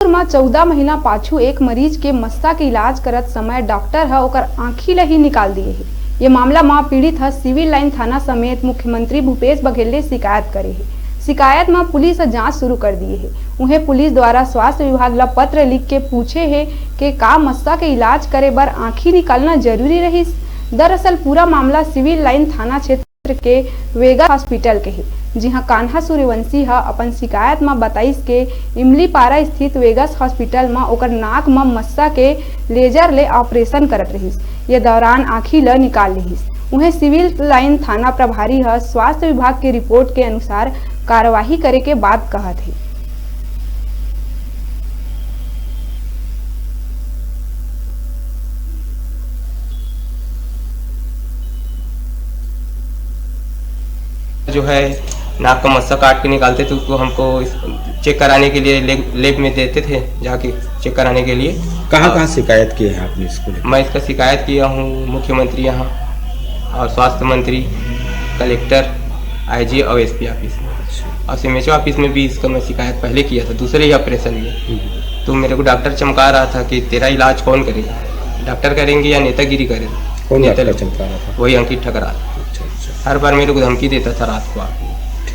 में 14 महीना पाछू एक मरीज के मस्सा के इलाज करत समय डॉक्टर ह ओकर आँखी ल ही निकाल दिए है। ये मामला में पीड़ित ह सिविल लाइन थाना समेत मुख्यमंत्री भूपेश बघेल ने शिकायत करे है। शिकायत में पुलिस जांच शुरू कर दिए है। उन्हें पुलिस द्वारा स्वास्थ्य विभाग ला पत्र लिख के पूछे है कि का मस्सा के इलाज करे बर आँखी निकालना जरूरी रही। दरअसल पूरा मामला सिविल लाइन थाना क्षेत्र के वेगस हॉस्पिटल के है, जहां कान्हा सूर्यवंशी अपन शिकायत में बताइस के इमलीपारा स्थित वेगस हॉस्पिटल में ओकर नाक में मस्सा के लेजर ले ऑपरेशन करत रहिस। ये दौरान आँखी ल निकाल लिहिस। उन्हें सिविल लाइन थाना प्रभारी स्वास्थ्य विभाग की रिपोर्ट के अनुसार कार्यवाही करे के बाद कहत है। जो है नाक का मस्सा काट के निकालते थे, उसको हमको चेक कराने के लिए लेब में देते थे, जाके चेक कराने के लिए। कहाँ शिकायत की है आपने इसको? मैं इसका शिकायत किया हूँ मुख्यमंत्री यहाँ और स्वास्थ्य मंत्री, कलेक्टर, आईजी और एसपी ऑफिस में और सीएमएचओ ऑफिस में भी इसका मैं शिकायत पहले किया था दूसरे ही ऑपरेशन में। तो मेरे को डॉक्टर चमका रहा था कि तेरा इलाज कौन करेगा, डॉक्टर करेंगे या नेतागिरी करेगा। कौन नेता चमका रहा था? वही अंकित ठकराल। हर बार मेरे को धमकी देता था रात को,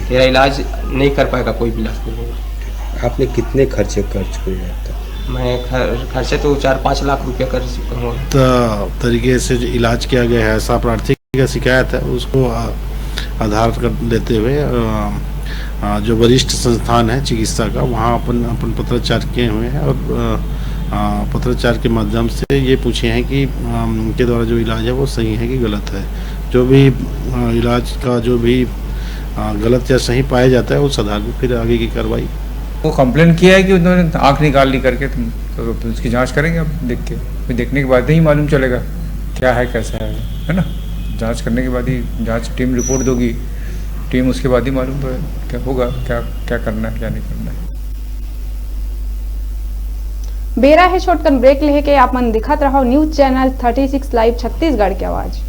तेरा इलाज नहीं कर पाएगा कोई भी इलाज नहीं होगा। आपने कितने खर्च किया था? मैं खर्चे तो 4-5 लाख रुपया कर चुका हूँ। तरीके से जो इलाज किया गया है, ऐसा प्रार्थी का शिकायत है, उसको आधार कर लेते हुए जो वरिष्ठ संस्थान है चिकित्सा का, वहाँ अपन पत्राचार किए हुए हैं और पत्राचार के माध्यम से ये पूछे हैं कि उनके द्वारा जो इलाज है वो सही है कि गलत है। जो भी इलाज का जो भी गलत या सही पाया जाता है उस आधार पर फिर आगे की कार्रवाई। वो कंप्लेन किया है कि उन्होंने आँख निकाल ली करके, तो उसकी जांच करेंगे अब देख के, फिर देखने के बाद ही मालूम चलेगा क्या है कैसा है ना। जांच करने के बाद ही जांच टीम रिपोर्ट दोगी, टीम उसके बाद ही मालूम पड़ेगा क्या होगा, क्या करना है क्या नहीं करना है। बेरा है छोटकन ब्रेक लेके आप मन दिखत रहो न्यूज चैनल 36 लाइव छत्तीसगढ़ की आवाज।